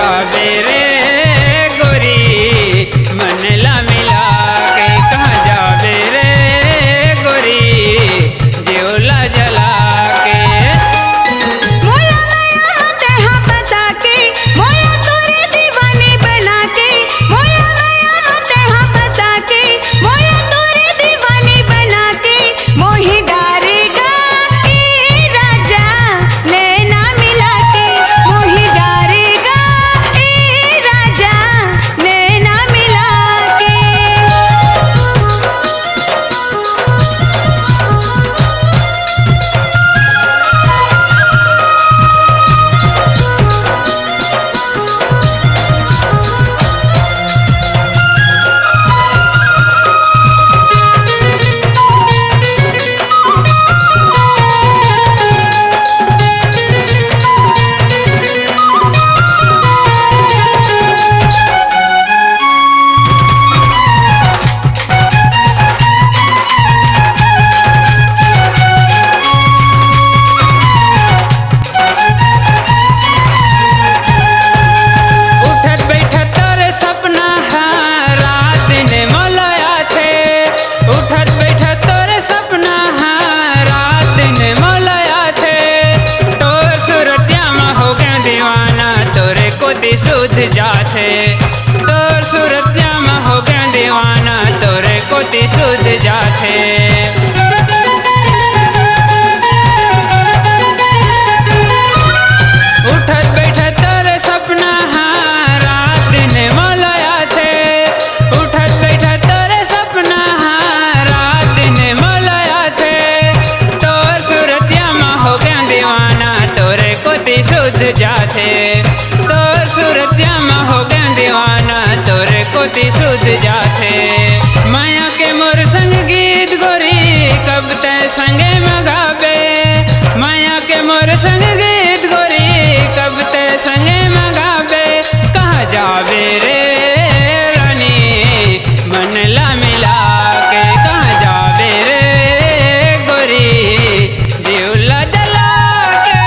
जाबे रे गोरी मनला मिला के, कहाँ जाबे रे गोरी जियोला जला के। मोला माया तेहा फंसा के, मोला तोरे दीवानी बना के, मोला माया तेहा फंसा के, मोला तोरे दीवानी बना के, मोही डारेगा ए राजा नैना मिला के, मोही डारेगा ए राजा नैना मिला के। उठत बैठत तोरे सपना है रात दिन मोलाया थे, उठत बैठत तोरे सपना है रात दिन मोलाया थे। तोर सूरतिया में हो गया दीवाना तोरे को दिसुध जाथे, तोर सूरतिया में हो गया दीवाना तोरे को दिसुध जाथे। उठत बैठत तोरे सपना है रात दिन मोलाया थे, उठत बैठत तोरे सपना है रात दिन मोलाया थे। तोर सूरतिया में हो गया दीवाना तोरे को दिसुध जाथे, तोर सूरतिया में हो गया दीवाना तोरे को दिसुध जाथे। माया के मोर संग गीत गोरी कब तय संगे मगाबे, माया के मोर संग गीत गोरी कब ते संगे मगाबे। कहाँ जाबे रे रानी मनला मिला के, कहाँ जाबे रे गोरी जियोला जला के।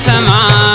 समा